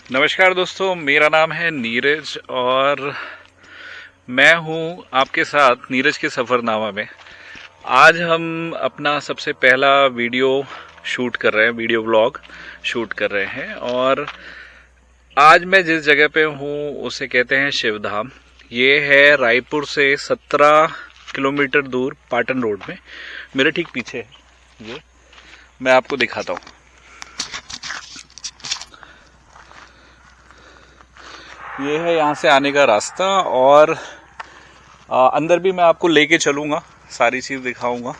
नमस्कार दोस्तों, मेरा नाम है नीरज और मैं हूं आपके साथ नीरज के सफ़रनामा में। आज हम अपना सबसे पहला वीडियो शूट कर रहे हैं, वीडियो व्लॉग शूट कर रहे हैं। और आज मैं जिस जगह पे हूं उसे कहते हैं शिवधाम। ये है रायपुर से 17 किलोमीटर दूर पाटन रोड में। मेरे ठीक पीछे है ये, मैं आपको दिखाता हूँ। ये है यहाँ से आने का रास्ता और अंदर भी मैं आपको लेके चलूँगा, सारी चीज़ दिखाऊंगा।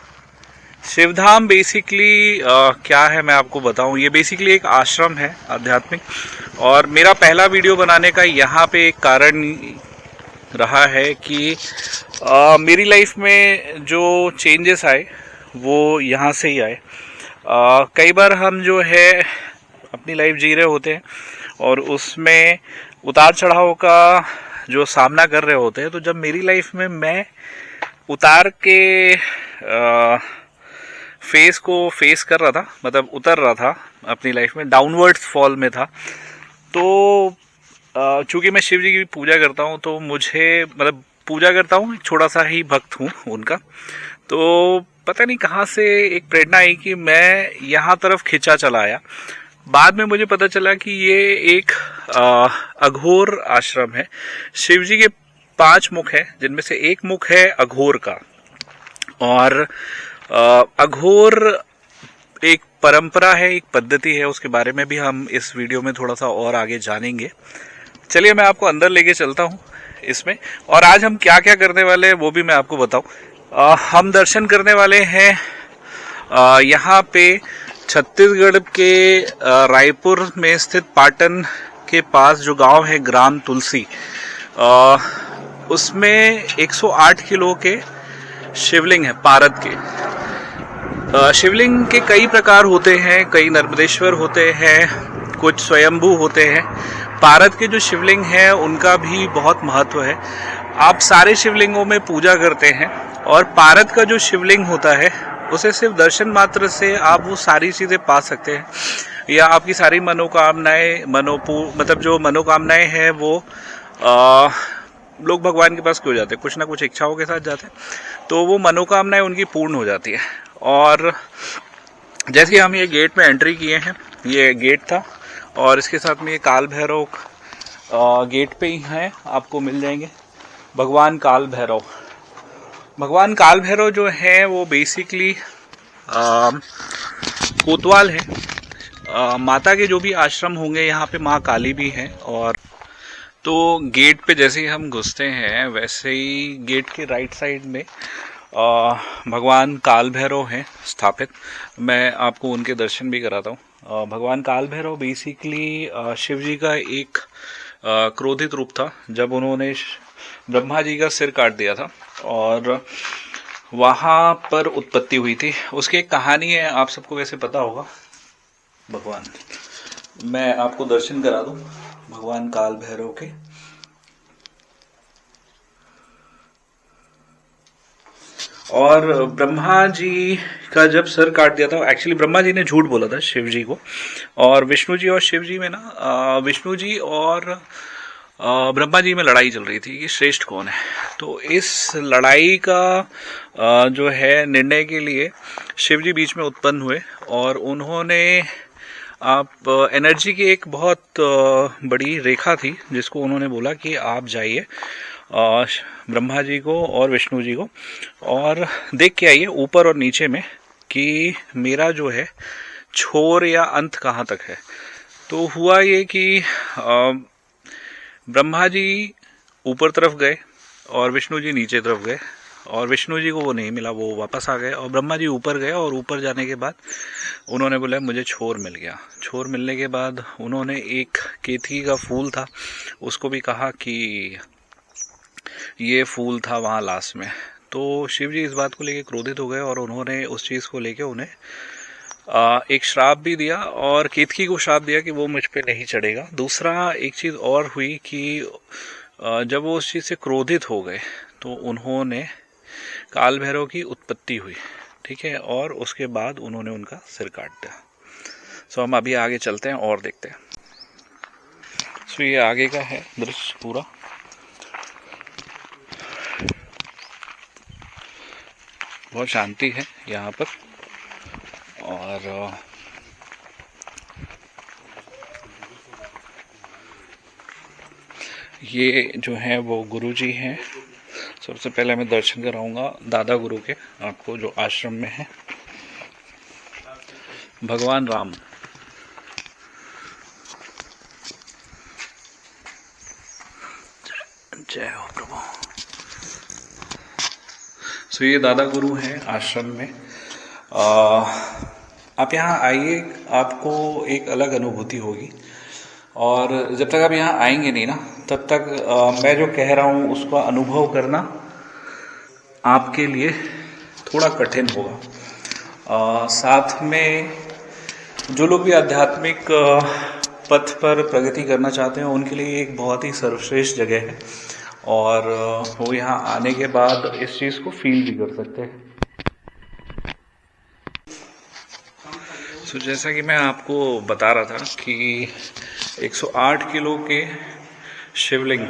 शिवधाम बेसिकली क्या है मैं आपको बताऊं। ये बेसिकली एक आश्रम है आध्यात्मिक, और मेरा पहला वीडियो बनाने का यहाँ पे एक कारण रहा है कि मेरी लाइफ में जो चेंजेस आए वो यहाँ से ही आए। कई बार हम जो है अपनी लाइफ जी रहे होते हैं और उसमें उतार चढ़ाव का जो सामना कर रहे होते हैं, तो जब मेरी लाइफ में मैं उतार के फेस को फेस कर रहा था, मतलब उतर रहा था अपनी लाइफ में, डाउनवर्ड्स फॉल में था, तो चूंकि मैं शिव जी की पूजा करता हूँ तो मुझे, मतलब पूजा करता हूँ, छोटा सा ही भक्त हूँ उनका, तो पता नहीं कहाँ से एक प्रेरणा आई कि मैं यहाँ तरफ खिंचा चला आया। बाद में मुझे पता चला कि ये एक अघोर आश्रम है। शिव जी के 5 मुख है, जिनमें से एक मुख है अघोर का। और अघोर एक परंपरा है, एक पद्धति है, उसके बारे में भी हम इस वीडियो में थोड़ा सा और आगे जानेंगे। चलिए मैं आपको अंदर लेके चलता हूँ इसमें, और आज हम क्या क्या करने वाले हैं वो भी मैं आपको बताऊँ। हम दर्शन करने वाले हैं यहाँ पे छत्तीसगढ़ के रायपुर में स्थित पाटन के पास जो गांव है ग्राम तुलसी, उसमें 108 किलो के शिवलिंग है पारद के। शिवलिंग के कई प्रकार होते हैं, कई नर्मदेश्वर होते हैं, कुछ स्वयंभू होते हैं। पारद के जो शिवलिंग हैं उनका भी बहुत महत्व है। आप सारे शिवलिंगों में पूजा करते हैं, और पारद का जो शिवलिंग होता है उसे सिर्फ दर्शन मात्र से आप वो सारी चीजें पा सकते हैं, या आपकी सारी मनोकामनाएं मतलब जो मनोकामनाएं हैं वो लोग भगवान के पास क्यों जाते हैं, कुछ ना कुछ इच्छाओं के साथ जाते हैं, तो वो मनोकामनाएं उनकी पूर्ण हो जाती है। और जैसे हम ये गेट में एंट्री किए हैं, ये गेट था, और इसके साथ में ये काल भैरव गेट पे ही हैं, आपको मिल जाएंगे भगवान काल भैरव। भगवान काल भैरव जो है वो बेसिकली कोतवाल है। माता के जो भी आश्रम होंगे यहाँ पे माँ काली भी है। और तो गेट पे जैसे ही हम घुसते हैं वैसे ही गेट के राइट साइड में भगवान काल भैरव हैं स्थापित। मैं आपको उनके दर्शन भी कराता हूँ। भगवान काल भैरव बेसिकली शिव जी का एक क्रोधित रूप था, जब उन्होंने ब्रह्मा जी का सिर काट दिया था और वहां पर उत्पत्ति हुई थी। उसकी एक कहानी है, आप सबको वैसे पता होगा। भगवान, मैं आपको दर्शन करा दूं भगवान काल भैरव के। और ब्रह्मा जी का जब सर काट दिया था, एक्चुअली ब्रह्मा जी ने झूठ बोला था शिव जी को, और विष्णु जी और शिव जी में ना, विष्णु जी और ब्रह्मा जी में लड़ाई चल रही थी कि श्रेष्ठ कौन है। तो इस लड़ाई का जो है निर्णय के लिए शिव जी बीच में उत्पन्न हुए, और उन्होंने आप एनर्जी की एक बहुत बड़ी रेखा थी जिसको उन्होंने बोला कि आप जाइए ब्रह्मा जी को और विष्णु जी को और देख के आइए ऊपर और नीचे में कि मेरा जो है छोर या अंत कहाँ तक है। तो हुआ ये कि ब्रह्मा जी ऊपर तरफ गए और विष्णु जी नीचे तरफ गए, और विष्णु जी को वो नहीं मिला, वो वापस आ गए, और ब्रह्मा जी ऊपर गए, और ऊपर जाने के बाद उन्होंने बोला मुझे छोर मिल गया। छोर मिलने के बाद उन्होंने एक केतकी का फूल था उसको भी कहा कि ये फूल था वहाँ लास्ट में। तो शिव जी इस बात को लेकर क्रोधित हो गए, और उन्होंने उस चीज़ को लेकर उन्हें एक श्राप भी दिया, और केतकी को श्राप दिया कि वो मुझ पे नहीं चढ़ेगा। दूसरा एक चीज़ और हुई कि जब वो उस चीज़ से क्रोधित हो गए तो उन्होंने काल भैरव की उत्पत्ति हुई, ठीक है, और उसके बाद उन्होंने उनका सिर काट दिया। सो हम अभी आगे चलते हैं और देखते हैं। सो ये आगे का है दृश्य पूरा। बहुत शांति है यहाँ पर। और ये जो है वो गुरुजी हैं। सबसे पहले मैं दर्शन कराऊंगा दादा गुरु के आपको, जो आश्रम में है। भगवान राम। जय हो प्रभु। सो ये दादा गुरु हैं आश्रम में। आप यहाँ आइए, आपको एक अलग अनुभूति होगी। और जब तक आप यहाँ आएंगे नहीं ना, तब तक मैं जो कह रहा हूँ उसका अनुभव करना आपके लिए थोड़ा कठिन होगा। साथ में जो लोग भी आध्यात्मिक पथ पर प्रगति करना चाहते हैं, उनके लिए एक बहुत ही सर्वश्रेष्ठ जगह है। और वो यहाँ आने के बाद इस चीज़ को फील भी कर सकते हैं। जैसा कि मैं आपको बता रहा था कि 108 किलो के शिवलिंग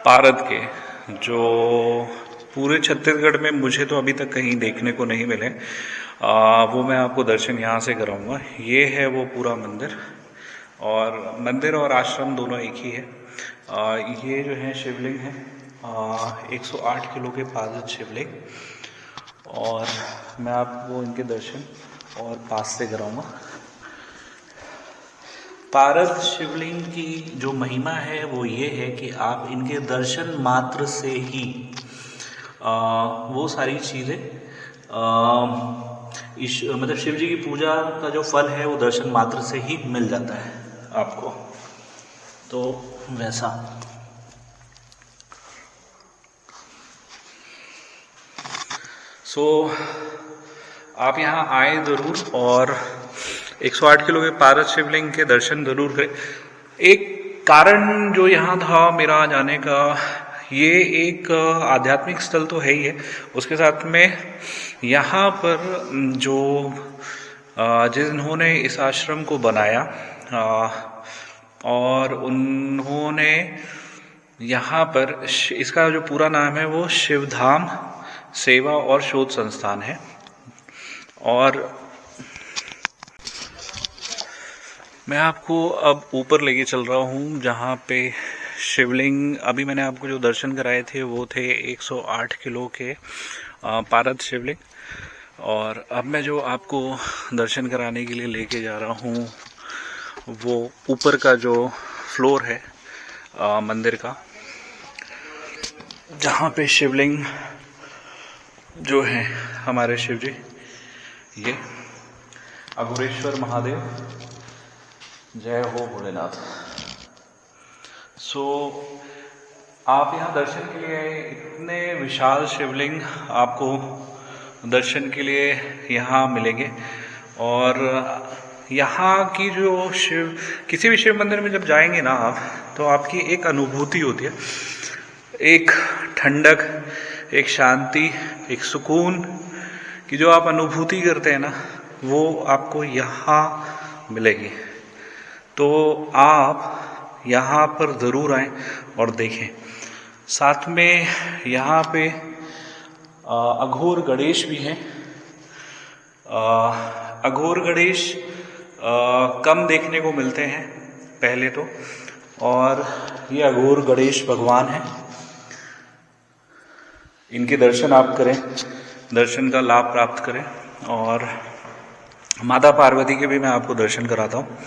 पारद के, जो पूरे छत्तीसगढ़ में मुझे तो अभी तक कहीं देखने को नहीं मिले, वो मैं आपको दर्शन यहाँ से कराऊंगा। ये है वो पूरा मंदिर, और मंदिर और आश्रम दोनों एक ही है। ये जो है शिवलिंग है, 108 किलो के पारद शिवलिंग, और मैं आपको इनके दर्शन और पास से कराऊंगा। पारद शिवलिंग की जो महिमा है वो ये है कि आप इनके दर्शन मात्र से ही वो सारी चीज़ें मतलब शिव जी की पूजा का जो फल है वो दर्शन मात्र से ही मिल जाता है आपको। तो वैसा आप यहाँ आए ज़रूर, और 108 किलो के पारद शिवलिंग के दर्शन ज़रूर करें। एक कारण जो यहाँ था मेरा जाने का, ये एक आध्यात्मिक स्थल तो है ही है, उसके साथ में यहाँ पर जो जिन्होंने इस आश्रम को बनाया, और उन्होंने यहाँ पर इसका जो पूरा नाम है वो शिवधाम सेवा और शोध संस्थान है। और मैं आपको अब ऊपर लेके चल रहा हूँ, जहाँ पे शिवलिंग अभी मैंने आपको जो दर्शन कराए थे वो थे 108 किलो के पारद शिवलिंग। और अब मैं जो आपको दर्शन कराने के लिए लेके जा रहा हूँ वो ऊपर का जो फ्लोर है मंदिर का, जहाँ पे शिवलिंग जो है हमारे शिव जी, ये अघोरेश्वर महादेव, जय हो भोलेनाथ। आप यहाँ दर्शन के लिए आए, इतने विशाल शिवलिंग आपको दर्शन के लिए यहाँ मिलेंगे। और यहाँ की जो किसी भी शिव मंदिर में जब जाएंगे ना आप, तो आपकी एक अनुभूति होती है, एक ठंडक, एक शांति, एक सुकून की जो आप अनुभूति करते हैं ना, वो आपको यहाँ मिलेगी। तो आप यहाँ पर ज़रूर आएं और देखें। साथ में यहाँ पे अघोर गणेश भी हैं। अघोर गणेश कम देखने को मिलते हैं पहले तो, और ये अघोर गणेश भगवान हैं। इनके दर्शन आप करें, दर्शन का लाभ प्राप्त करें। और माता पार्वती के भी मैं आपको दर्शन कराता हूँ।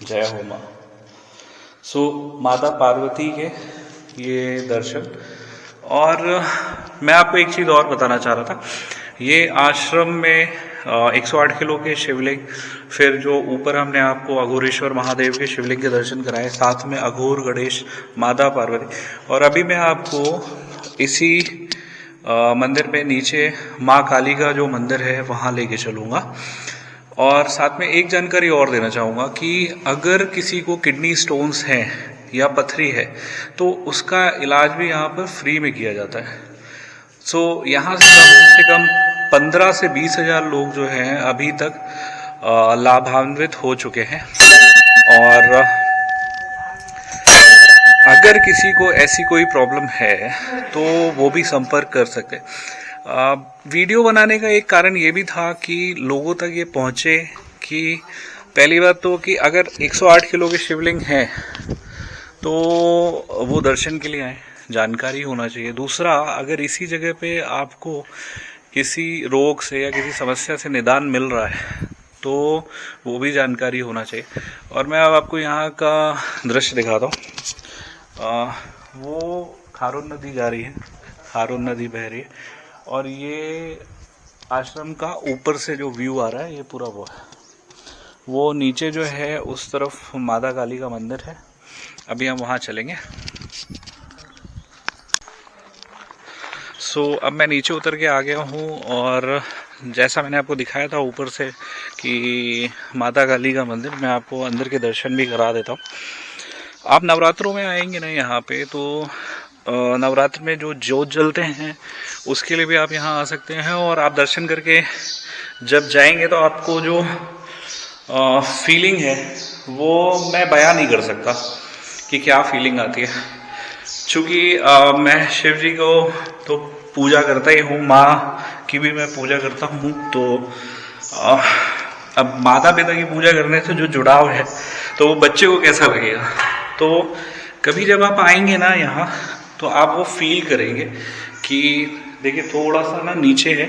जय हो माँ। माता पार्वती के ये दर्शन। और मैं आपको एक चीज़ और बताना चाह रहा था, ये आश्रम में 108 किलो के शिवलिंग, फिर जो ऊपर हमने आपको अघोरेश्वर महादेव के शिवलिंग के दर्शन कराए, साथ में अघोर गणेश, माता पार्वती, और अभी मैं आपको इसी मंदिर पे नीचे माँ काली का जो मंदिर है वहाँ लेके चलूँगा। और साथ में एक जानकारी और देना चाहूँगा कि अगर किसी को किडनी स्टोन्स हैं या पथरी है तो उसका इलाज भी यहाँ पर फ्री में किया जाता है। यहाँ से कम 15 से 20 हज़ार लोग जो हैं अभी तक लाभान्वित हो चुके हैं। और अगर किसी को ऐसी कोई प्रॉब्लम है तो वो भी संपर्क कर सकते हैं। वीडियो बनाने का एक कारण ये भी था कि लोगों तक ये पहुंचे कि पहली बात तो कि अगर 108 किलो के शिवलिंग है तो वो दर्शन के लिए आए, जानकारी होना चाहिए। दूसरा, अगर इसी जगह पे आपको किसी रोग से या किसी समस्या से निदान मिल रहा है तो वो भी जानकारी होना चाहिए। और मैं अब आपको यहाँ का दृश्य दिखाता हूँ। वो खारून नदी जा रही है, खारून नदी बह रही है, और ये आश्रम का ऊपर से जो व्यू आ रहा है ये पूरा वो है। वो नीचे जो है उस तरफ माता काली का मंदिर है, अभी हम वहाँ चलेंगे। अब मैं नीचे उतर के आ गया हूँ, और जैसा मैंने आपको दिखाया था ऊपर से कि माता काली का मंदिर, मैं आपको अंदर के दर्शन भी करा देता हूँ। आप नवरात्रों में आएंगे ना यहाँ पे, तो नवरात्र में जो जोत जलते हैं उसके लिए भी आप यहाँ आ सकते हैं। और आप दर्शन करके जब जाएंगे तो आपको जो फीलिंग है वो मैं बयां नहीं कर सकता कि क्या फीलिंग आती है। चूँकि मैं शिव जी को तो पूजा करता ही हूँ, माँ की भी मैं पूजा करता हूँ, तो अब माता पिता की पूजा करने से जो जुड़ाव है तो वो बच्चे को कैसा लगेगा। तो कभी जब आप आएंगे ना यहाँ तो आप वो फील करेंगे कि देखिए थोड़ा सा ना नीचे है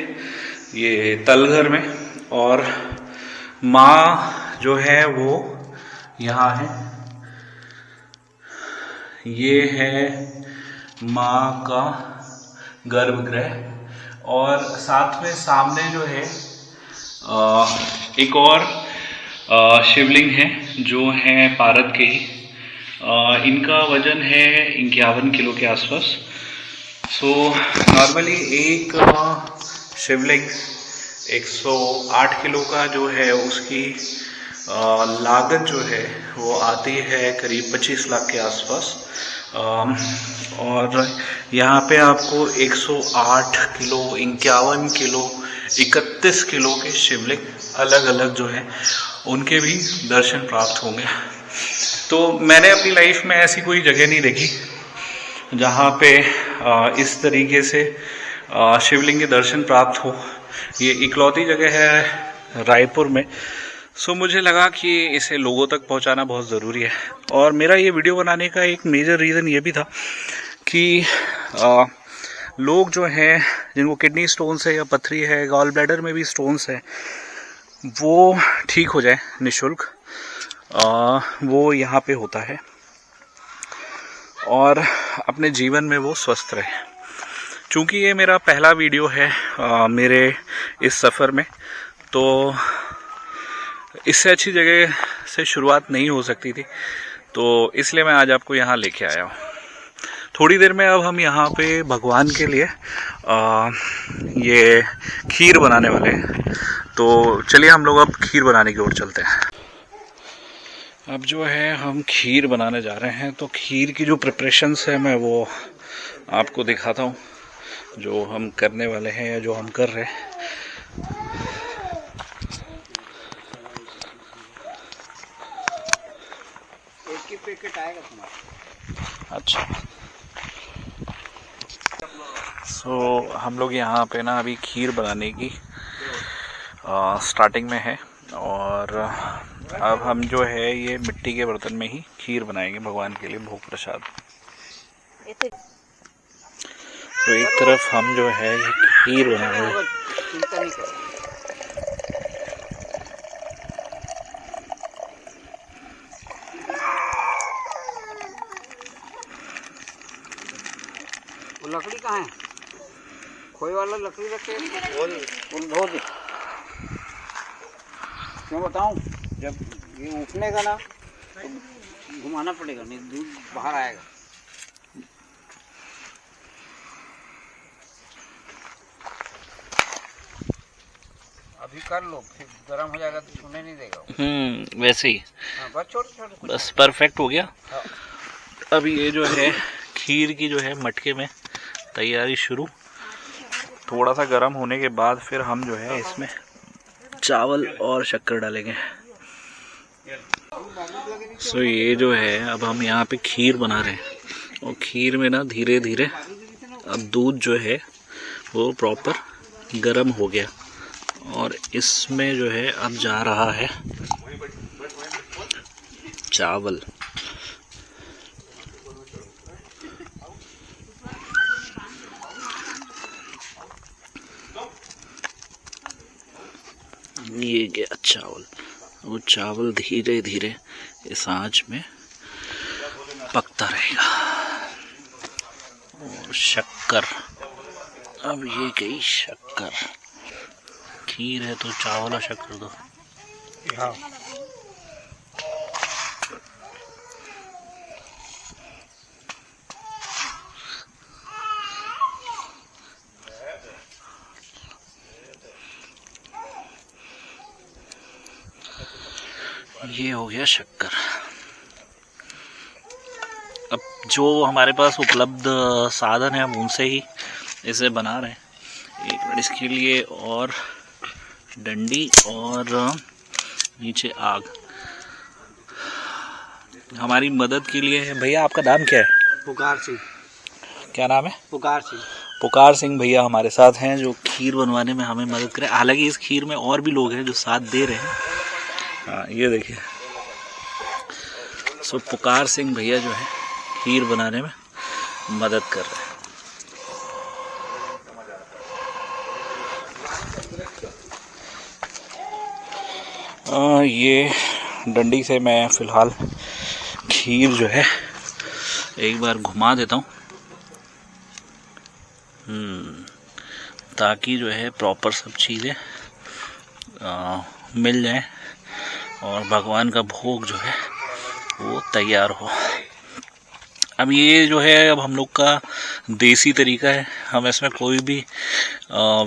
ये तलघर में, और माँ जो है वो यहाँ है, ये है माँ का गर्भगृह। और साथ में सामने जो है एक और शिवलिंग है जो है पारद के ही। इनका वजन है 51 किलो के आसपास। नॉर्मली एक शिवलिंग 108 किलो का जो है उसकी लागत जो है वो आती है करीब 25 लाख के आसपास। और यहाँ पे आपको 108 किलो, 51 किलो, 31 किलो के शिवलिंग अलग अलग जो है उनके भी दर्शन प्राप्त होंगे। तो मैंने अपनी लाइफ में ऐसी कोई जगह नहीं देखी जहाँ पे इस तरीके से शिवलिंग के दर्शन प्राप्त हो। ये इकलौती जगह है रायपुर में। मुझे लगा कि इसे लोगों तक पहुंचाना बहुत ज़रूरी है। और मेरा ये वीडियो बनाने का एक मेजर रीज़न ये भी था कि लोग जो हैं जिनको किडनी स्टोन्स है या पथरी है, गॉल ब्लैडर में भी स्टोन्स है, वो ठीक हो जाए निःशुल्क। वो यहाँ पे होता है और अपने जीवन में वो स्वस्थ रहे। चूँकि ये मेरा पहला वीडियो है मेरे इस सफ़र में, तो इससे अच्छी जगह से शुरुआत नहीं हो सकती थी, तो इसलिए मैं आज आपको यहाँ लेके आया हूँ। थोड़ी देर में अब हम यहाँ पे भगवान के लिए ये खीर बनाने वाले हैं, तो चलिए हम लोग अब खीर बनाने की ओर चलते हैं। अब जो है हम खीर बनाने जा रहे हैं, तो खीर की जो प्रिपरेशंस है मैं वो आपको दिखाता हूँ जो हम करने वाले हैं या जो हम कर रहे हैं। एक ही पैकेट आएगा तुम्हारा। अच्छा, हम लोग यहाँ पे ना अभी खीर बनाने की स्टार्टिंग में है, और अब हम जो है ये मिट्टी के बर्तन में ही खीर बनाएंगे भगवान के लिए भोग प्रसाद। तो एक तरफ हम जो है ये खीर बनाएंगे। चिंता नहीं करो। वो लकड़ी कहाँ है? खोए वाला लकड़ी रखे धो दे। क्यों बताऊं, जब ये उठने का ना तो घुमाना पड़ेगा, नहीं दूध बाहर आएगा। अभी कर लो, फिर गर्म हो जाएगा तो छूने नहीं देगा। वैसे ही। हाँ, बस छोटे बस परफेक्ट हो गया। हाँ। अभी ये जो है खीर की जो है मटके में तैयारी शुरू। थोड़ा सा गर्म होने के बाद फिर हम जो है इसमें चावल और शक्कर डालेंगे। सो ये जो है अब हम यहाँ पे खीर बना रहे हैं और खीर में ना धीरे धीरे अब दूध जो है वो प्रॉपर गर्म हो गया और इसमें जो है अब जा रहा है चावल। ये गया चावल। वो चावल धीरे धीरे इस आंच में पकता रहेगा। और शक्कर, अब ये गई शक्कर। खीर है तो चावल और शक्कर दो। हाँ। ये हो गया शक्कर। अब जो हमारे पास उपलब्ध साधन है हम उनसे ही इसे बना रहे हैं। एक मिनट, इसके लिए और डंडी और नीचे आग हमारी मदद के लिए है। भैया आपका नाम क्या है? पुकार सिंह। क्या नाम है? पुकार सिंह। पुकार सिंह भैया हमारे साथ हैं जो खीर बनवाने में हमें मदद करें। हालांकि इस खीर में और भी लोग हैं जो साथ दे रहे हैं। हाँ, ये देखिए। सो पुकार सिंह भैया जो है खीर बनाने में मदद कर रहे हैं। ये डंडी से मैं फिलहाल खीर जो है एक बार घुमा देता हूँ ताकि जो है प्रॉपर सब चीज़ें मिल जाए और भगवान का भोग जो है वो तैयार हो। अब ये जो है अब हम लोग का देसी तरीका है। हम इसमें कोई भी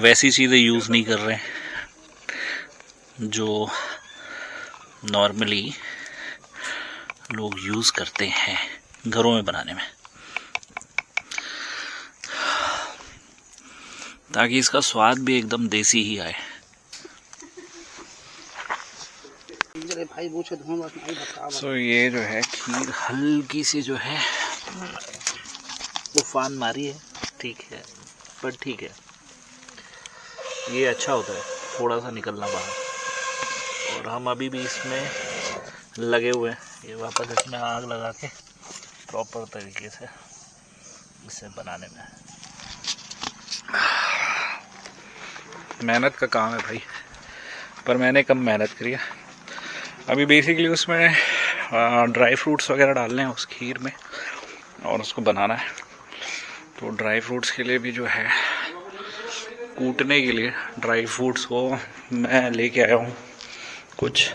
वैसी चीज़ें यूज़ नहीं कर रहे हैं जो नॉर्मली लोग यूज़ करते हैं घरों में बनाने में, ताकि इसका स्वाद भी एकदम देसी ही आए। सो ये जो है खीर हल्की सी जो है उफान मारी है, ठीक है, पर ठीक है, ये अच्छा होता है थोड़ा सा निकलना बाहर। और हम अभी भी इसमें लगे हुए हैं, ये वापस इसमें आग लगा के प्रॉपर तरीके से इसे बनाने में। मेहनत का काम है भाई, पर मैंने कम मेहनत करी है। अभी बेसिकली उसमें ड्राई फ्रूट्स वगैरह डालने हैं उस खीर में और उसको बनाना है। तो ड्राई फ्रूट्स के लिए भी जो है कूटने के लिए ड्राई फ्रूट्स को मैं लेके आया हूँ कुछ,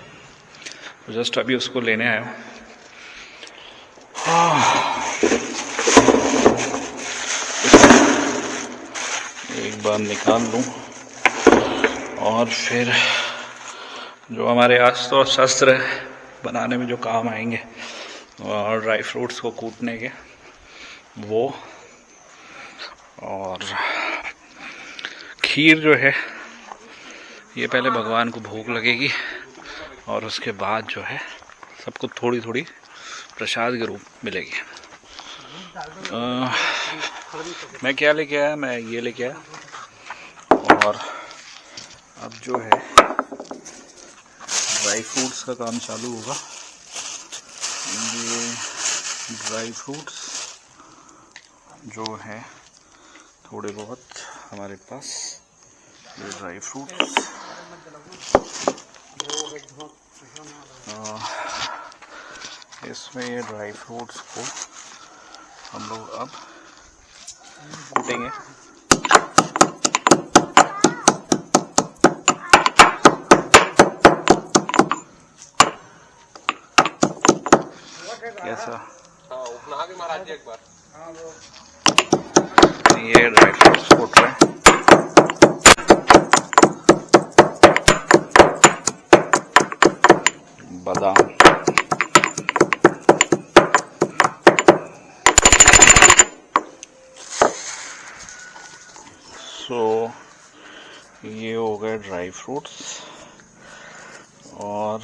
जस्ट अभी उसको लेने आया हूँ। एक बार निकाल लूँ और फिर जो हमारे अस्त्र और शस्त्र बनाने में जो काम आएंगे और ड्राई फ्रूट्स को कूटने के वो, और खीर जो है ये पहले भगवान को भोग लगेगी और उसके बाद जो है सबको थोड़ी थोड़ी प्रसाद के रूप मिलेगी। मैं क्या लेके आया? मैं ये लेके आया। और अब जो है ड्राई फ्रूट्स का काम चालू होगा। ये ड्राई फ्रूट्स जो है थोड़े बहुत हमारे पास, ये ड्राई फ्रूट्स इसमें ये ड्राई फ्रूट्स को हम लोग अब कूटेंगे। कैसा? ये ड्राई फ्रूट्स कूट रहे हैं। बादाम, सो ये हो गए ड्राई फ्रूट्स। और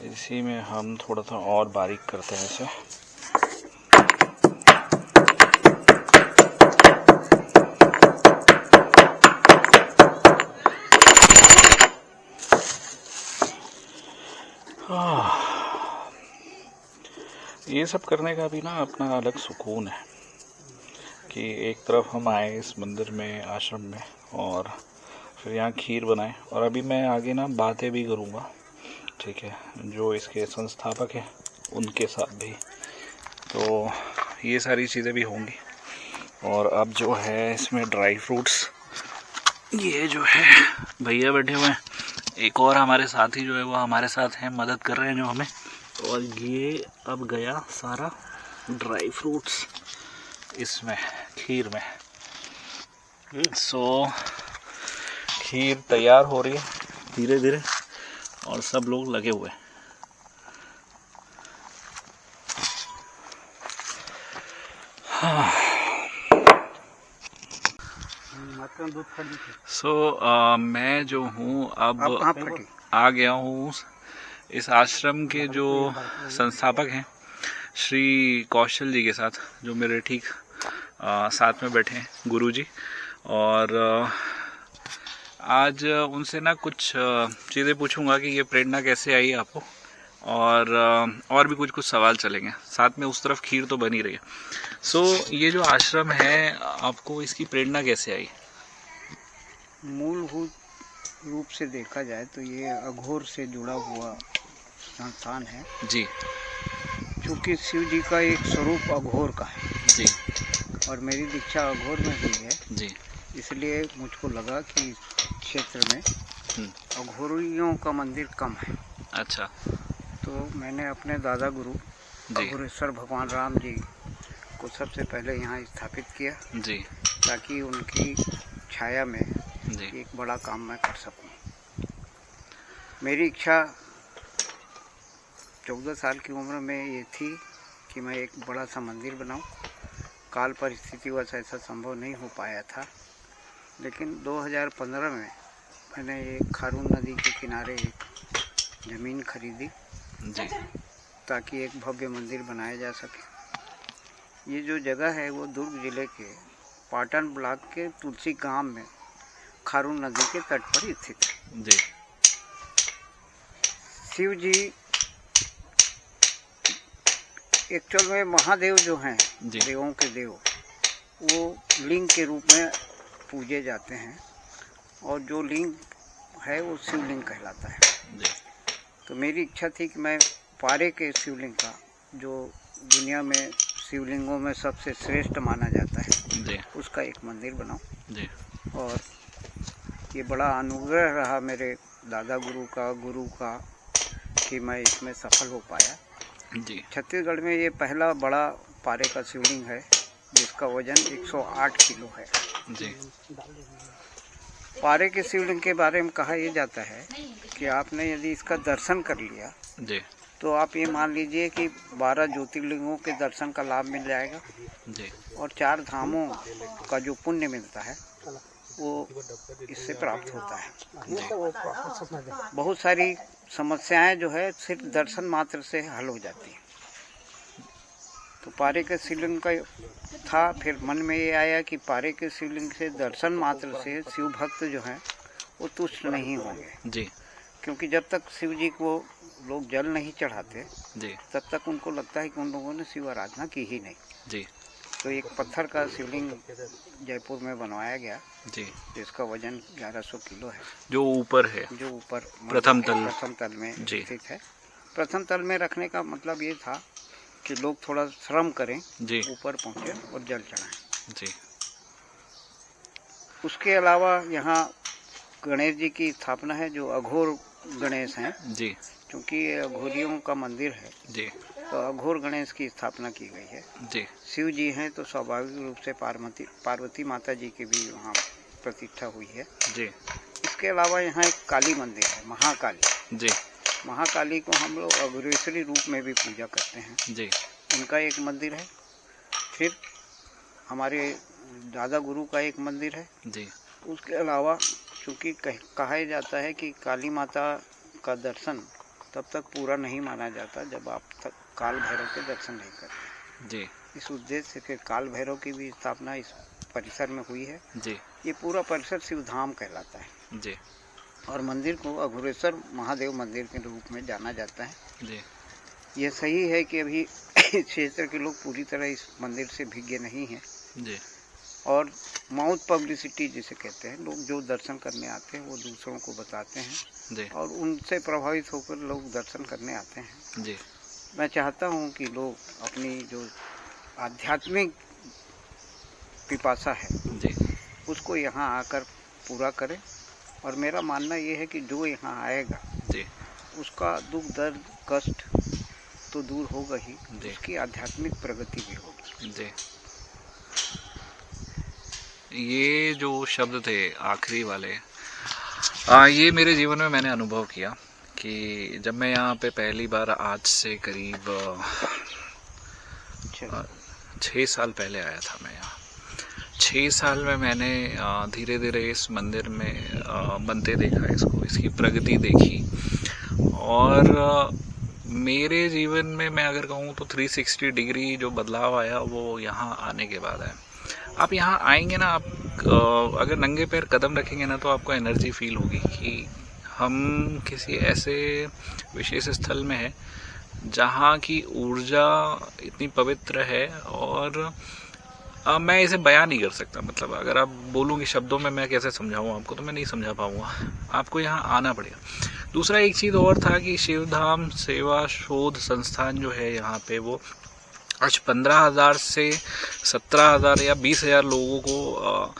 इसी में हम थोड़ा सा और बारीक करते हैं इसे। ये सब करने का भी ना अपना अलग सुकून है कि एक तरफ हम आए इस मंदिर में, आश्रम में, और फिर यहाँ खीर बनाए। और अभी मैं आगे ना बातें भी करूँगा, ठीक है, जो इसके संस्थापक हैं उनके साथ भी, तो ये सारी चीज़ें भी होंगी। और अब जो है इसमें ड्राई फ्रूट्स, ये जो है भैया बैठे हुए हैं, एक और हमारे साथी जो है वो हमारे साथ हैं, मदद कर रहे हैं जो हमें। और ये अब गया सारा ड्राई फ्रूट्स इसमें खीर में। सो खीर तैयार हो रही है धीरे धीरे और सब लोग लगे हुए हैं। मैं जो हूँ अब आ गया हूँ इस आश्रम के जो संस्थापक हैं श्री कौशल जी के साथ, जो मेरे ठीक साथ में बैठे हैं, गुरुजी। और आज उनसे ना कुछ चीज़ें पूछूंगा कि ये प्रेरणा कैसे आई आपको, और भी कुछ सवाल चलेंगे साथ में। उस तरफ खीर तो बनी रही है। ये जो आश्रम है, आपको इसकी प्रेरणा कैसे आई? मूलभूत रूप से देखा जाए तो ये अघोर से जुड़ा हुआ संस्थान है जी। क्योंकि शिव जी का एक स्वरूप अघोर का है जी। और मेरी दीक्षा अघोर में हुई है जी। इसलिए मुझको लगा कि क्षेत्र में अघोरियों का मंदिर कम है। अच्छा। तो मैंने अपने दादा गुरु अघोरेश्वर भगवान राम जी को सबसे पहले यहाँ स्थापित किया जी, ताकि उनकी छाया में जी, एक बड़ा काम मैं कर सकूं। मेरी इच्छा 14 साल की उम्र में ये थी कि मैं एक बड़ा सा मंदिर बनाऊं। काल परिस्थितिवश ऐसा संभव नहीं हो पाया था, लेकिन 2015 में मैंने एक खारून नदी के किनारे एक ज़मीन खरीदी जी, ताकि एक भव्य मंदिर बनाया जा सके। ये जो जगह है वो दुर्ग जिले के पाटन ब्लॉक के तुलसी गांव में खारून नदी के तट पर स्थित है। जी। शिव जी एक्चुअल में महादेव जो हैं, देवों के देव, वो लिंग के रूप में पूजे जाते हैं और जो लिंग है वो शिवलिंग कहलाता है। जी। तो मेरी इच्छा थी कि मैं पारे के शिवलिंग का, जो दुनिया में शिवलिंगों में सबसे श्रेष्ठ माना जाता है, जी, उसका एक मंदिर बनाऊं। जी। और ये बड़ा अनुग्रह रहा मेरे दादा गुरु का कि मैं इसमें सफल हो पाया। जी। छत्तीसगढ़ में ये पहला बड़ा पारे का शिवलिंग है जिसका वजन 108 किलो है। जी। पारे के शिवलिंग के बारे में कहा यह जाता है कि आपने यदि इसका दर्शन कर लिया जी। तो आप ये मान लीजिए कि 12 ज्योतिर्लिंगों के दर्शन का लाभ मिल जाएगा जी। और 4 धामों का जो पुण्य मिलता है वो इससे प्राप्त होता है। बहुत सारी समस्याएं जो है सिर्फ दर्शन मात्र से हल हो जाती हैं। तो पारे के शिवलिंग का था, फिर मन में ये आया कि पारे के शिवलिंग से दर्शन मात्र से शिव भक्त जो हैं वो तुष्ट नहीं होंगे जी। क्योंकि जब तक शिव जी को लोग जल नहीं चढ़ाते जी। तब तक उनको लगता है कि उन लोगों ने शिव आराधना की ही नहीं। जी। तो एक पत्थर का शिवलिंग जयपुर में बनवाया गया जी, जिसका वजन 1100 किलो है, जो ऊपर है, जो ऊपर प्रथम तल में जी। स्थित है। प्रथम तल में रखने का मतलब ये था कि लोग थोड़ा श्रम करें, जी। ऊपर पहुँचे और जल चढ़ाएं। जी। उसके अलावा यहाँ गणेश जी की स्थापना है जो अघोर गणेश हैं। जी। क्योंकि ये अघोरियों का मंदिर है जी। तो अघोर गणेश की स्थापना की गई है। जी। शिव जी हैं तो स्वाभाविक रूप से पार्वती माता जी की भी वहाँ प्रतिष्ठा हुई है। जी। इसके अलावा यहाँ एक काली मंदिर है, महाकाली। जी। महाकाली को हम लोग अघोरेश्वरी रूप में भी पूजा करते हैं। जी। उनका एक मंदिर है। फिर हमारे दादा गुरु का एक मंदिर है। जी। उसके अलावा चूँकि कहा जाता है कि काली माता का दर्शन तब तक पूरा नहीं माना जाता जब आप तक काल भैरव के दर्शन नहीं करते जी इस उद्देश्य से फिर काल भैरव की भी स्थापना इस परिसर में हुई है। जी ये पूरा परिसर शिवधाम कहलाता है जी और मंदिर को अघोरेश्वर महादेव मंदिर के रूप में जाना जाता है। जी ये सही है कि अभी क्षेत्र के लोग पूरी तरह इस मंदिर से भिज्ञ नहीं हैं जी और माउथ पब्लिसिटी जिसे कहते हैं, लोग जो दर्शन करने आते हैं वो दूसरों को बताते हैं जी और उनसे प्रभावित होकर लोग दर्शन करने आते हैं। जी मैं चाहता हूँ कि लोग अपनी जो आध्यात्मिक पिपासा है जी उसको यहाँ आकर पूरा करें और मेरा मानना ये है कि जो यहाँ आएगा जी उसका दुख दर्द कष्ट तो दूर होगा ही, जी उसकी आध्यात्मिक प्रगति भी होगी। जी। ये जो शब्द थे आखिरी वाले, ये मेरे जीवन में मैंने अनुभव किया कि जब मैं यहाँ पे पहली बार आज से करीब 6 साल पहले आया था। मैं यहाँ 6 साल में मैंने धीरे धीरे इस मंदिर में बनते देखा, इसको, इसकी प्रगति देखी और मेरे जीवन में मैं अगर कहूँ तो 360 डिग्री जो बदलाव आया वो यहाँ आने के बाद है। आप यहाँ आएंगे ना, आप अगर नंगे पैर कदम रखेंगे ना तो आपको एनर्जी फील होगी कि हम किसी ऐसे विशेष स्थल में हैं जहाँ की ऊर्जा इतनी पवित्र है और मैं इसे बयान नहीं कर सकता। मतलब अगर आप बोलूँगी शब्दों में मैं कैसे समझाऊँ आपको, तो मैं नहीं समझा पाऊँगा, आपको यहाँ आना पड़ेगा। दूसरा एक चीज़ और था कि शिवधाम सेवा शोध संस्थान जो है यहाँ पे वो आज 15,000 से 17,000 या 20,000 लोगों को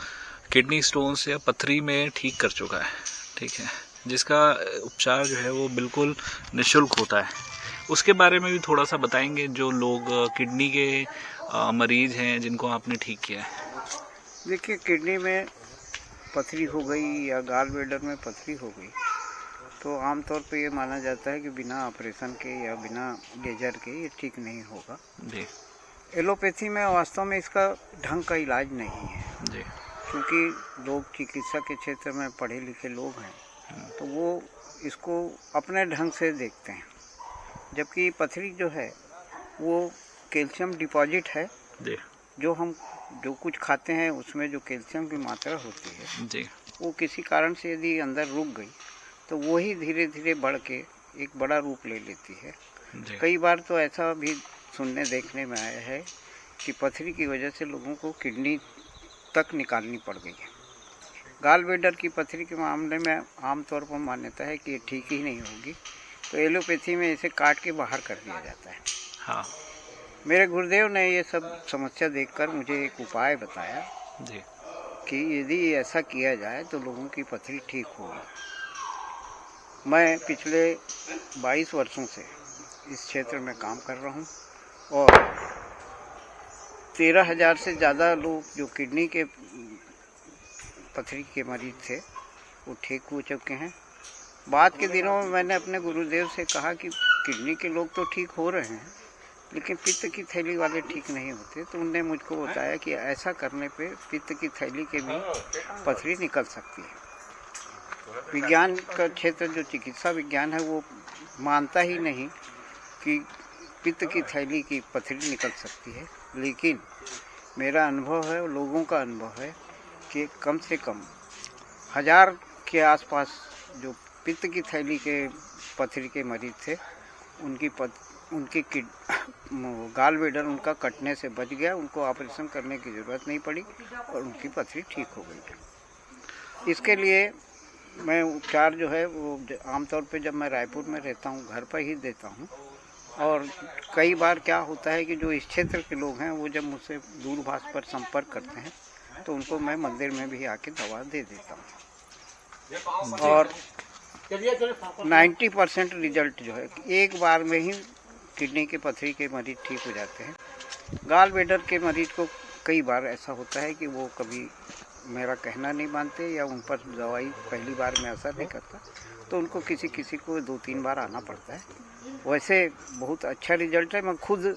किडनी स्टोन से या पथरी में ठीक कर चुका है, ठीक है, जिसका उपचार जो है वो बिल्कुल निःशुल्क होता है। उसके बारे में भी थोड़ा सा बताएंगे, जो लोग किडनी के मरीज हैं जिनको आपने ठीक किया है। देखिए, किडनी में पथरी हो गई या गाल ब्लैडर में पथरी हो गई तो आमतौर पे ये माना जाता है कि बिना ऑपरेशन के या बिना लेजर के ये ठीक नहीं होगा जी। एलोपैथी में वास्तव में इसका ढंग का इलाज नहीं है जी। क्योंकि लोग चिकित्सा के क्षेत्र में पढ़े लिखे लोग हैं तो वो इसको अपने ढंग से देखते हैं, जबकि पथरी जो है वो कैल्शियम डिपॉजिट है जी। जो कुछ खाते हैं उसमें जो कैल्शियम की मात्रा होती है जी। वो किसी कारण से यदि अंदर रुक गई तो वो ही धीरे धीरे बढ़ के एक बड़ा रूप ले लेती है। कई बार तो ऐसा भी सुनने देखने में आया है कि पथरी की वजह से लोगों को किडनी तक निकालनी पड़ गई है। गाल ब्लैडर की पथरी के मामले में आमतौर पर मान्यता है कि ये ठीक ही नहीं होगी, तो एलोपैथी में इसे काट के बाहर कर दिया जाता है। हाँ। मेरे गुरुदेव ने ये सब समस्या देखकर मुझे एक उपाय बताया जी। कि यदि ऐसा किया जाए तो लोगों की पथरी ठीक होगी। मैं पिछले 22 वर्षों से इस क्षेत्र में काम कर रहा हूँ और 13,000 से ज़्यादा लोग जो किडनी के पथरी के मरीज थे वो ठीक हो चुके हैं। बाद के दिनों में मैंने अपने गुरुदेव से कहा कि किडनी के लोग तो ठीक हो रहे हैं लेकिन पित्त की थैली वाले ठीक नहीं होते, तो उनने मुझको बताया कि ऐसा करने पे पित्त की थैली के भी पथरी निकल सकती है। विज्ञान का क्षेत्र जो चिकित्सा विज्ञान है वो मानता ही नहीं कि पित्त की थैली की पथरी निकल सकती है, लेकिन मेरा अनुभव है और लोगों का अनुभव है कि कम से कम 1000 के आसपास जो पित्त की थैली के पथरी के मरीज थे उनकी गाल ब्लैडर उनका कटने से बच गया, उनको ऑपरेशन करने की ज़रूरत नहीं पड़ी और उनकी पथरी ठीक हो गई। इसके लिए मैं उपचार जो है वो आमतौर पे जब मैं रायपुर में रहता हूँ घर पर ही देता हूँ और कई बार क्या होता है कि जो इस क्षेत्र के लोग हैं वो जब मुझसे दूरभाष पर संपर्क करते हैं तो उनको मैं मंदिर में भी आके दवा दे देता हूँ और 90% रिजल्ट जो है एक बार में ही किडनी के पथरी के मरीज ठीक हो जाते हैं। गाल ब्लैडर के मरीज को कई बार ऐसा होता है कि वो कभी मेरा कहना नहीं मानते या उन पर दवाई पहली बार में असर नहीं करता, तो उनको किसी को 2-3 बार आना पड़ता है। वैसे बहुत अच्छा रिजल्ट है, मैं खुद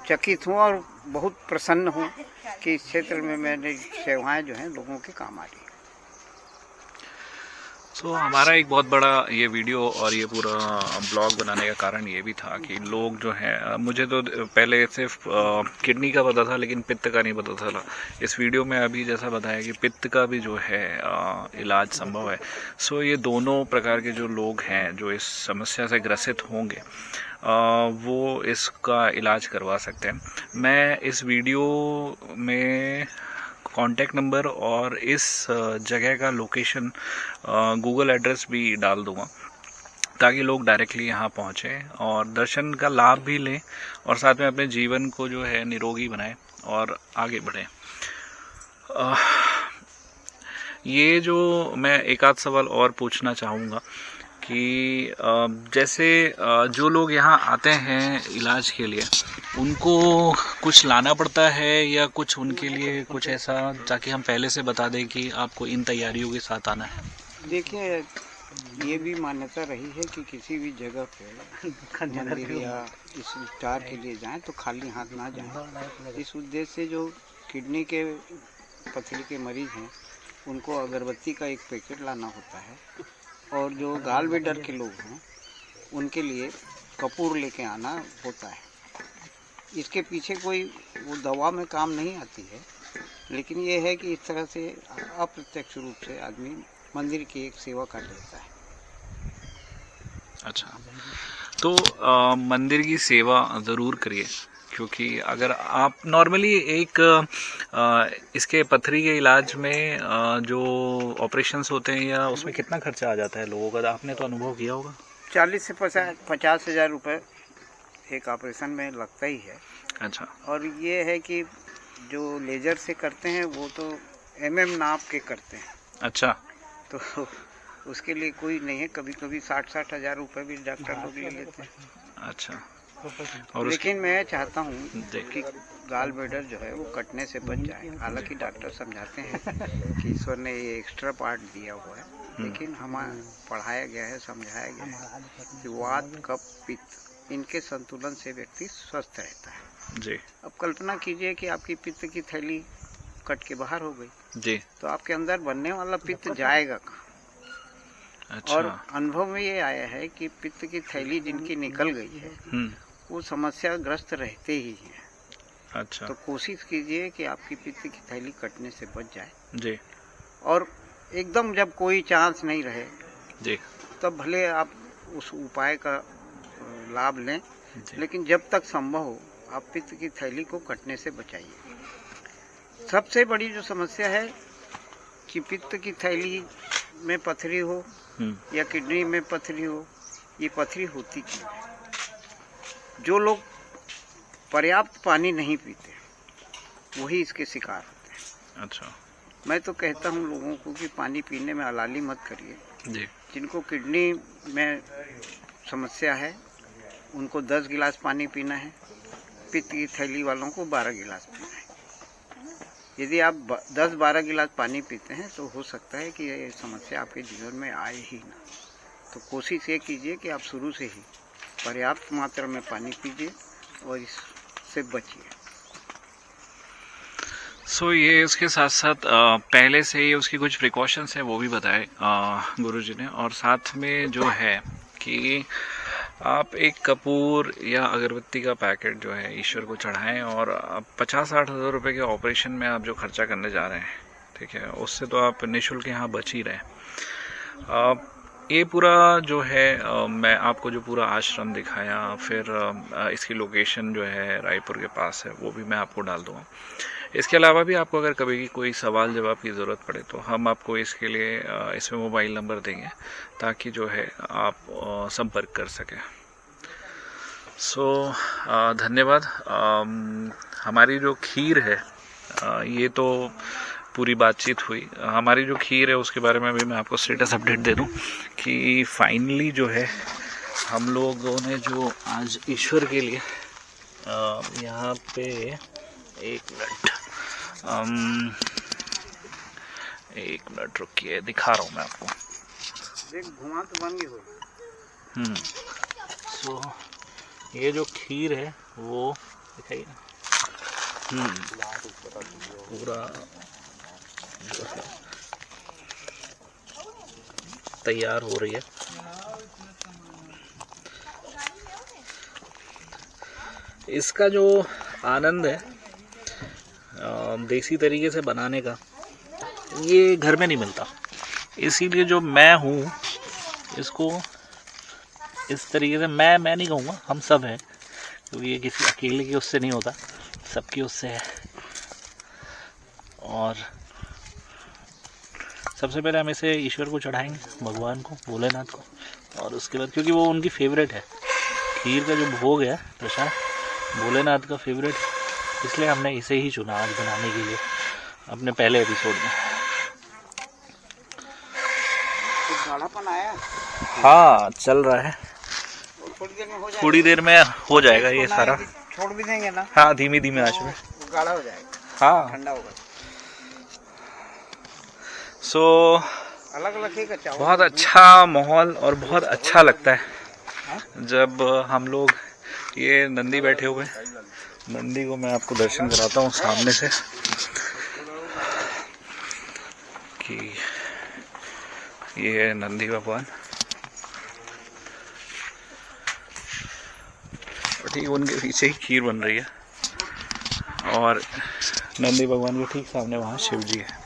चकित हूँ और बहुत प्रसन्न हूँ कि इस क्षेत्र में मैंने सेवाएं जो हैं लोगों के काम आ रही हैं। हमारा एक बहुत बड़ा ये वीडियो और ये पूरा ब्लॉग बनाने का कारण ये भी था कि लोग जो हैं, मुझे तो पहले सिर्फ किडनी का पता था लेकिन पित्त का नहीं पता था। इस वीडियो में अभी जैसा बताया कि पित्त का भी जो है इलाज संभव है। ये दोनों प्रकार के जो लोग हैं जो इस समस्या से ग्रसित होंगे वो इसका इलाज करवा सकते हैं। मैं इस वीडियो में कॉन्टैक्ट नंबर और इस जगह का लोकेशन गूगल एड्रेस भी डाल दूंगा ताकि लोग डायरेक्टली यहाँ पहुँचें और दर्शन का लाभ भी लें और साथ में अपने जीवन को जो है निरोगी बनाएं और आगे बढ़ें। ये जो मैं एक आध सवाल और पूछना चाहूँगा कि जैसे जो लोग यहाँ आते हैं इलाज के लिए उनको कुछ लाना पड़ता है या कुछ उनके लिए कुछ ऐसा ताकि हम पहले से बता दें कि आपको इन तैयारियों के साथ आना है? देखिए, ये भी मान्यता रही है कि किसी भी जगह पे मंदिर या इस उपचार के लिए जाएं तो खाली हाथ ना जाएं। इस उद्देश्य से जो किडनी के पथरी के मरीज हैं उनको अगरबत्ती का एक पैकेट लाना होता है और जो गाल ब्लैडर के लोग हैं उनके लिए कपूर लेके आना होता है। इसके पीछे कोई वो दवा में काम नहीं आती है, लेकिन ये है कि इस तरह से अप्रत्यक्ष रूप से आदमी मंदिर की एक सेवा कर लेता है। अच्छा, तो मंदिर की सेवा ज़रूर करिए क्योंकि अगर आप नॉर्मली एक इसके पथरी के इलाज में जो ऑपरेशंस होते हैं या उसमें कितना खर्चा आ जाता है लोगों का, आपने तो अनुभव किया होगा? 40 से 50 हज़ार रुपये एक ऑपरेशन में लगता ही है। अच्छा। और ये है कि जो लेजर से करते हैं वो तो MM नाप के करते हैं। अच्छा। तो उसके लिए कोई नहीं है, कभी कभी 60 हज़ार रुपये भी डॉक्टर लोग ले लेते हैं। अच्छा। और लेकिन मैं चाहता हूँ कि गाल ब्लैडर जो है वो कटने से बच जाए। हालांकि डॉक्टर समझाते हैं कि ईश्वर ने ये एक्स्ट्रा पार्ट दिया हुआ है, लेकिन हमें पढ़ाया गया है, समझाया गया है कि वात, कफ, पित्त इनके संतुलन से व्यक्ति स्वस्थ रहता है। जी। अब कल्पना कीजिए कि आपकी पित्त की थैली कट के बाहर हो गई जी, तो आपके अंदर बनने वाला पित्त जाएगा कहाँ? अच्छा। और अनुभव में ये आया है कि पित्त की थैली जिनकी निकल गई है वो समस्या ग्रस्त रहते ही हैं। अच्छा। तो कोशिश कीजिए कि आपकी पित्त की थैली कटने से बच जाए जी। और एकदम जब कोई चांस नहीं रहे जी। तब भले आप उस उपाय का लाभ लें, लेकिन जब तक संभव हो आप पित्त की थैली को कटने से बचाइए। सबसे बड़ी जो समस्या है कि पित्त की थैली में पथरी हो या किडनी में पथरी हो, ये पथरी होती क्यों है? जो लोग पर्याप्त पानी नहीं पीते वही इसके शिकार होते हैं। अच्छा। मैं तो कहता हूँ लोगों को कि पानी पीने में अलाली मत करिए। जी। जिनको किडनी में समस्या है उनको 10 गिलास पानी पीना है, पित्त की थैली वालों को 12 गिलास पीना है। यदि आप 10-12 गिलास पानी पीते हैं तो हो सकता है कि ये समस्या आपके जीवन में आए ही ना। तो कोशिश ये कीजिए कि आप शुरू से ही पर्याप्त मात्रा में पानी पीजिए और इससे बचिए। ये इसके साथ साथ पहले से ही उसकी कुछ प्रिकॉशंस हैं वो भी बताए गुरुजी ने, और साथ में जो है कि आप एक कपूर या अगरबत्ती का पैकेट जो है ईश्वर को चढ़ाएं और 50-60 हज़ार रुपये के ऑपरेशन में आप जो खर्चा करने जा रहे हैं, ठीक है, उससे तो आप निःशुल्क यहाँ बच ही रहे। ये पूरा जो है मैं आपको जो पूरा आश्रम दिखाया, फिर इसकी लोकेशन जो है रायपुर के पास है वो भी मैं आपको डाल दूँगा। इसके अलावा भी आपको अगर कभी कोई सवाल जवाब की ज़रूरत पड़े तो हम आपको इसके लिए इसमें मोबाइल नंबर देंगे ताकि जो है आप संपर्क कर सकें। धन्यवाद। हमारी जो खीर है ये तो पूरी बातचीत हुई। हमारी जो खीर है उसके बारे में भी मैं आपको स्टेटस अपडेट दे दूं कि फाइनली जो है हम लोगों ने जो आज ईश्वर के लिए यहाँ पे एक मिनट रुकिए, दिखा रहा हूँ मैं आपको। देख घुमा तो बन गई हो। ये जो खीर है वो दिखाइए पूरा जो है तैयार हो रही है। इसका जो आनंद है देसी तरीके से बनाने का, ये घर में नहीं मिलता। इसीलिए जो मैं हूँ इसको इस तरीके से, मैं नहीं कहूँगा, हम सब हैं, क्योंकि ये किसी अकेले की उससे नहीं होता, सबकी उससे है। और सबसे पहले हम इसे ईश्वर को चढ़ाएंगे, भगवान को, भोलेनाथ को, और उसके बाद क्योंकि वो उनकी फेवरेट है, खीर का जो भोग है प्रसाद भोलेनाथ का फेवरेट, इसलिए हमने इसे ही चुना आज बनाने के लिए अपने पहले एपिसोड में। गाढ़ापन आया? हाँ, चल रहा है, थोड़ी देर में हो जाएगा। थोड़ी देर में हो जाएगा ये सारा। छोड़ भी देंगे ना? हाँ, धीमी धीमी आंच में गाढ़ा हो जाएगा। हाँ, ठंडा होगा। सो अलग अलग ही अच्छा, बहुत अच्छा माहौल और बहुत अच्छा लगता है जब हम लोग, ये नंदी बैठे हुए, नंदी को मैं आपको दर्शन कराता हूँ सामने से कि ये है नंदी भगवान। ठीक उनके पीछे ही खीर बन रही है और नंदी भगवान के ठीक सामने वहाँ शिव जी है।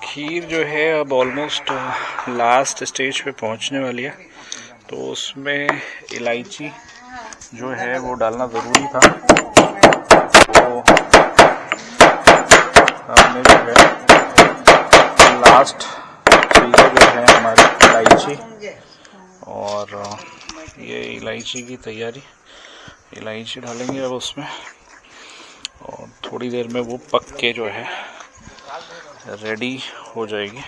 खीर जो है अब ऑलमोस्ट लास्ट स्टेज पे पहुँचने वाली है, तो उसमें इलायची जो है वो डालना ज़रूरी था। तो हमने जो है लास्ट चीज़ें जो है हमारी इलायची, और ये इलायची की तैयारी, इलायची डालेंगे अब उसमें, और थोड़ी देर में वो पक के जो है रेडी हो जाएगी।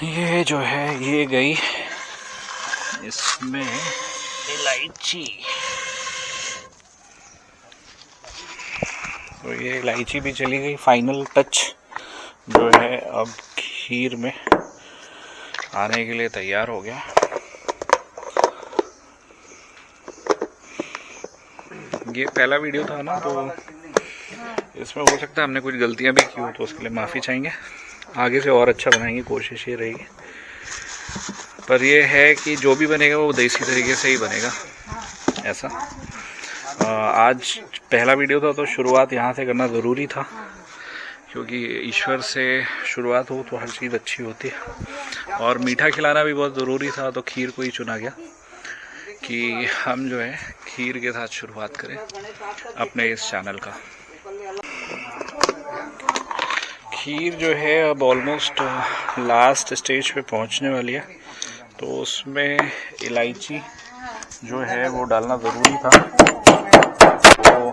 ये जो है ये गई इसमें इलायची, तो ये इलायची भी चली गई। फाइनल टच जो है अब खीर में आने के लिए तैयार हो गया। ये पहला वीडियो था ना, तो इसमें हो सकता है हमने कुछ गलतियां भी की हो, तो उसके लिए माफ़ी चाहेंगे। आगे से और अच्छा बनाएंगे, कोशिश ये रहेगी। पर ये है कि जो भी बनेगा वो देसी तरीके से ही बनेगा ऐसा। आज पहला वीडियो था तो शुरुआत यहाँ से करना ज़रूरी था, क्योंकि ईश्वर से शुरुआत हो तो हर चीज़ अच्छी होती है। और मीठा खिलाना भी बहुत ज़रूरी था, तो खीर को ही चुना गया कि हम जो है खीर के साथ शुरुआत करें अपने इस चैनल का। खीर जो है अब ऑलमोस्ट लास्ट स्टेज पे पहुंचने वाली है, तो उसमें इलायची जो है वो डालना ज़रूरी था। तो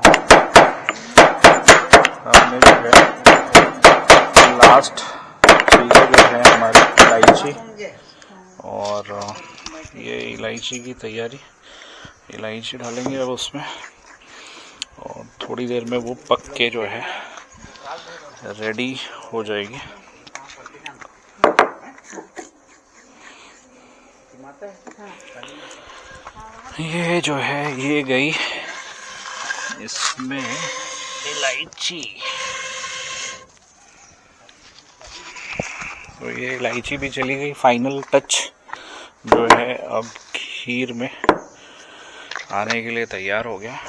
हमने जो है लास्ट चीज़ें जो है हमारी इलायची, और ये इलायची की तैयारी, इलायची डालेंगे अब उसमें, और थोड़ी देर में वो पक के जो है रेडी हो जाएगी। ये जो है ये गई इसमें इलायची, तो ये इलायची भी चली गई। फाइनल टच जो है अब खीर में आने के लिए तैयार हो गया।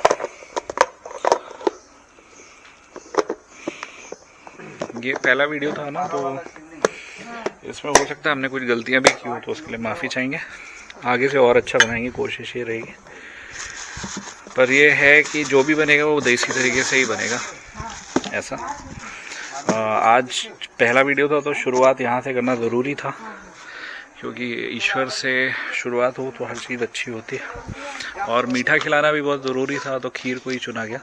ये पहला वीडियो था ना, तो इसमें हो सकता है हमने कुछ गलतियां भी की हो, तो उसके लिए माफ़ी चाहेंगे। आगे से और अच्छा बनाएंगे, कोशिश ये रहेगी। पर ये है कि जो भी बनेगा वो देसी तरीके से ही बनेगा ऐसा। आज पहला वीडियो था तो शुरुआत यहाँ से करना ज़रूरी था, क्योंकि ईश्वर से शुरुआत हो तो हर चीज़ अच्छी होती है। और मीठा खिलाना भी बहुत ज़रूरी था, तो खीर को ही चुना गया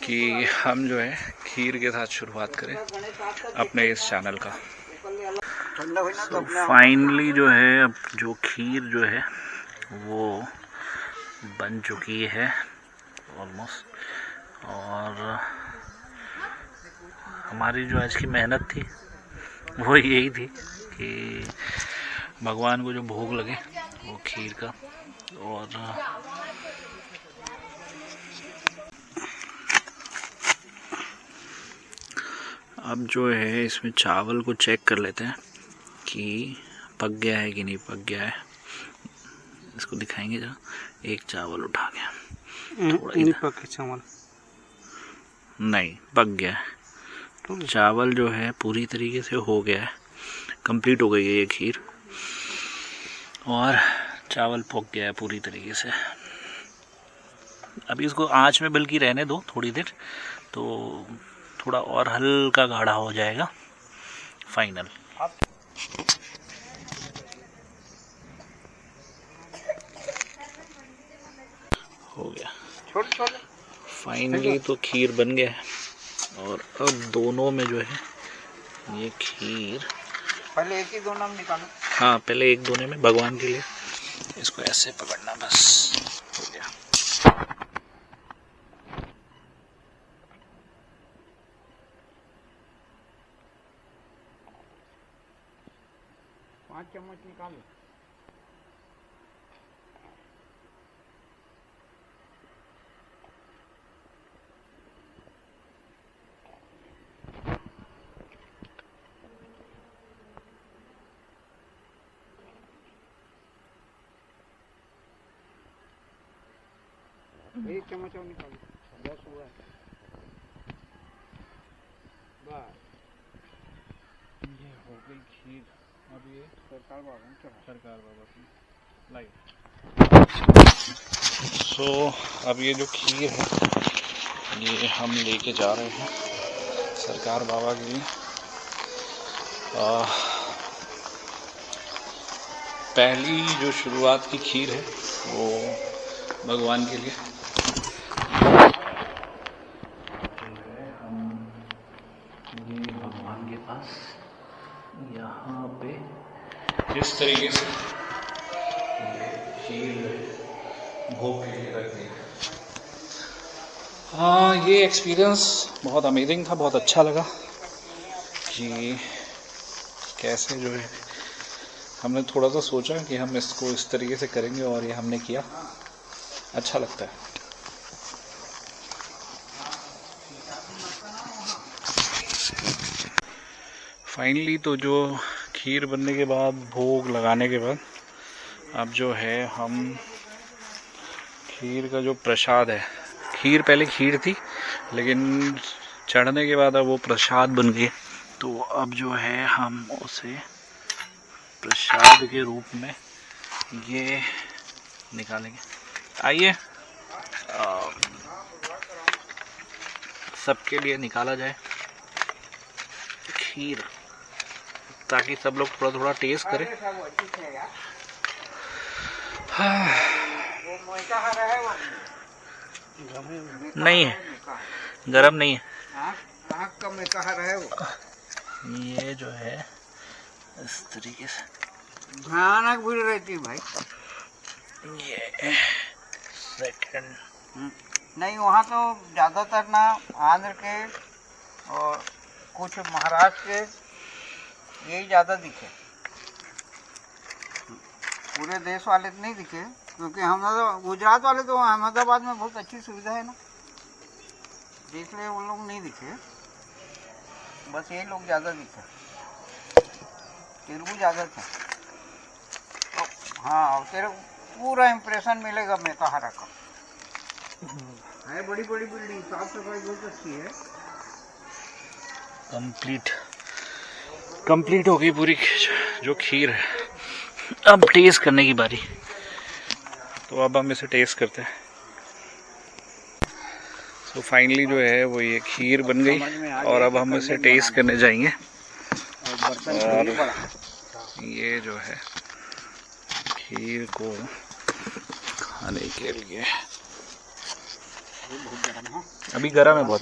कि हम जो है खीर के साथ शुरुआत करें अपने इस चैनल का। फाइनली जो है अब जो खीर जो है वो बन चुकी है ऑलमोस्ट, और हमारी जो आज की मेहनत थी वो यही थी कि भगवान को जो भोग लगे वो खीर का, और अब जो है इसमें चावल को चेक कर लेते हैं कि पक गया है कि नहीं पक गया है। इसको दिखाएंगे जरा। एक चावल उठा गया, थोड़ा नहीं पके चावल, नहीं पक गया है। चावल जो है पूरी तरीके से हो गया है, कंप्लीट हो गई है ये खीर, और चावल पक गया है पूरी तरीके से। अभी इसको आंच में बल्कि रहने दो थोड़ी देर, तो थोड़ा और हल्का गाढ़ा हो जाएगा फाइनल। हो गया फाइनली, तो खीर बन गया है। और अब दोनों में जो है ये खीर, पहले एक ही दोनों में निकालो। हाँ पहले एक दोने में भगवान के लिए इसको ऐसे पकड़ना, बस हो गया। 5 चम्मच निकालो। एक चम्मच और निकालो, 10 हुआ है। बस ये हो गई खीर। अब ये सरकार बाबा की लाइव। सो अब ये जो खीर है ये हम लेके जा रहे हैं सरकार बाबा के लिए। पहली जो शुरुआत की खीर है वो भगवान के लिए। ये भगवान के पास यहाँ पे इस तरीके से खीर भोग के लिए रख दिया। हाँ, ये एक्सपीरियंस बहुत अमेजिंग था, बहुत अच्छा लगा कि कैसे जो है हमने थोड़ा सा सोचा कि हम इसको इस तरीके से करेंगे और ये हमने किया, अच्छा लगता है। फाइनली तो जो खीर बनने के बाद, भोग लगाने के बाद, अब जो है हम खीर का जो प्रसाद है, खीर पहले खीर थी लेकिन चढ़ने के बाद अब वो प्रसाद बन गई, तो अब जो है हम उसे प्रसाद के रूप में ये निकालेंगे। आइए सबके लिए निकाला जाए खीर, ताकि सब लोग थोड़ा थोड़ा टेस्ट करें। नहीं है, गरम नहीं है। ये जो है इस तरीके से भयानक भीड़ रहती है भाई। ये सेकंड नहीं, वहाँ तो ज़्यादातर ना आंध्र के और कुछ महाराष्ट्र के यही ज़्यादा दिखे, पूरे देश वाले तो नहीं दिखे, क्योंकि हम तो गुजरात वाले तो अहमदाबाद में बहुत अच्छी सुविधा है ना, इसलिए वो लोग नहीं दिखे, बस ये लोग ज़्यादा दिखे, तेलुगु ज़्यादा थे। हाँ, और तेरे पूरा इम्प्रेशन मिलेगा मेकाहारा का। है बड़ी बड़ी बिल्डिंग, साफ सफाई बहुत अच्छी है। कंप्लीट हो गई पूरी जो खीर है। अब टेस्ट करने की बारी, तो अब हम इसे टेस्ट करते हैं। तो फाइनली जो है वो ये खीर बन गई और अब हम इसे टेस्ट करने जाएंगे। और ये जो है खीर को खाने के लिए अभी गर्म है बहुत।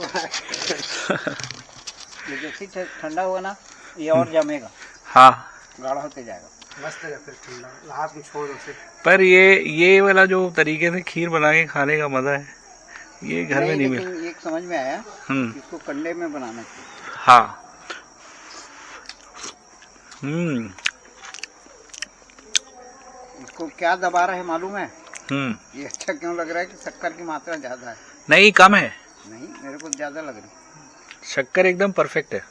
जैसे ठंडा हुआ ना ये और जमेगा, हाँ गाढ़ा होते जाएगा। मस्त है फिर ठंडा, हाथ में छोड़ दो फिर। पर ये वाला जो तरीके से खीर बना के खाने का मजा है, ये घर में नहीं मिला। लेकिन एक समझ में आया, इसको कंडे में बनाना चाहिए। हाँ, इसको क्या दबा रहा है मालूम है? हम्म। ये अच्छा क्यों लग रहा है कि शक्कर की मात्रा ज्यादा है? नहीं, कम है। नहीं, मेरे को ज्यादा लग रही। शक्कर एकदम परफेक्ट है।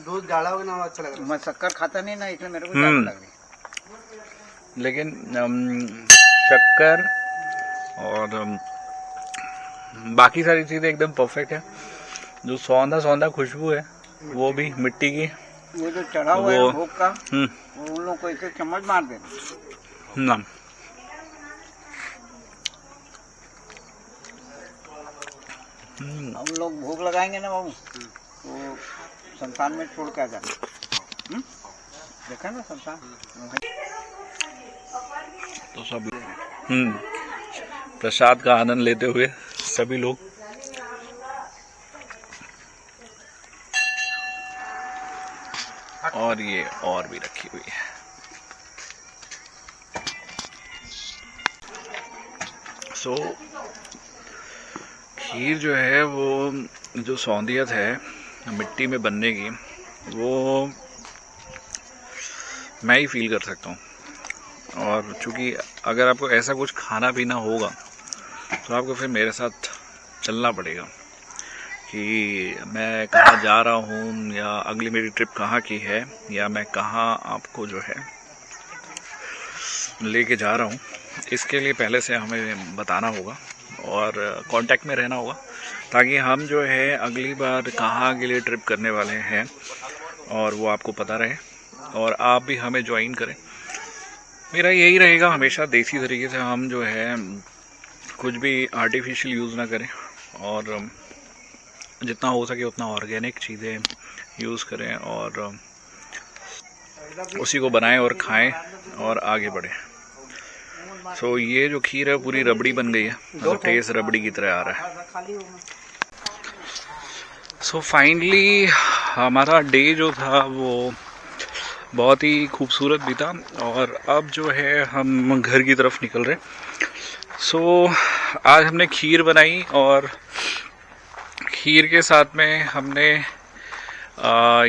दूध गाढ़ा होगा ना अच्छा लग रहा मैं शक्कर खाता नहीं ना, इसलिए मेरे को ज्यादा लग रही है। लेकिन शक्कर और बाकी सारी चीज़ें एकदम परफेक्ट है। जो सौंधा सौंधा खुशबू है वो भी मिट्टी की, वो जो चढ़ा हुआ है वो- भोग का, वो उन लोग को ऐसे चम्मच मार देना। ना हम लोग भोग लगाएंगे ना बाबू, तो संतान में छोड़ के आ जाना। देखा ना संतान। तो सब प्रसाद का आनंद लेते हुए सभी लोग और ये और भी रखी हुई है। सो खीर जो है वो जो सौंधियत है मिट्टी में बनने की, वो मैं ही फील कर सकता हूँ। और चूंकि अगर आपको ऐसा कुछ खाना पीना होगा तो आपको फिर मेरे साथ चलना पड़ेगा कि मैं कहाँ जा रहा हूँ या अगली मेरी ट्रिप कहाँ की है या मैं कहाँ आपको जो है लेके जा रहा हूँ। इसके लिए पहले से हमें बताना होगा और कांटेक्ट में रहना होगा, ताकि हम जो है अगली बार कहाँ के लिए ट्रिप करने वाले हैं और वो आपको पता रहे और आप भी हमें ज्वाइन करें। मेरा यही रहेगा हमेशा, देसी तरीके से हम जो है कुछ भी आर्टिफिशियल यूज़ ना करें और जितना हो सके उतना ऑर्गेनिक चीज़ें यूज़ करें और उसी को बनाएं और खाएं और आगे बढ़ें। सो ये जो खीर है पूरी रबड़ी बन गई है, मतलब टेस्ट रबड़ी की तरह आ रहा है। सो फाइनली हमारा डे जो था वो बहुत ही खूबसूरत भी था और अब जो है हम घर की तरफ निकल रहे। सो आज हमने खीर बनाई और खीर के साथ में हमने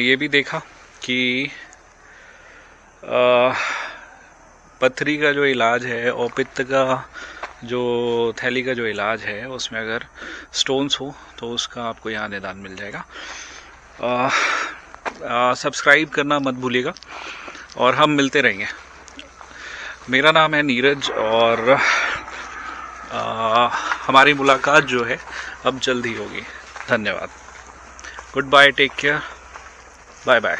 ये भी देखा कि पथरी का जो इलाज है और पित्त का जो थैली का जो इलाज है उसमें अगर स्टोन्स हो तो उसका आपको यहाँ निदान मिल जाएगा। सब्सक्राइब करना मत भूलिएगा और हम मिलते रहेंगे। मेरा नाम है नीरज और हमारी मुलाकात जो है अब जल्द ही होगी। धन्यवाद। Good bye, take care, bye bye.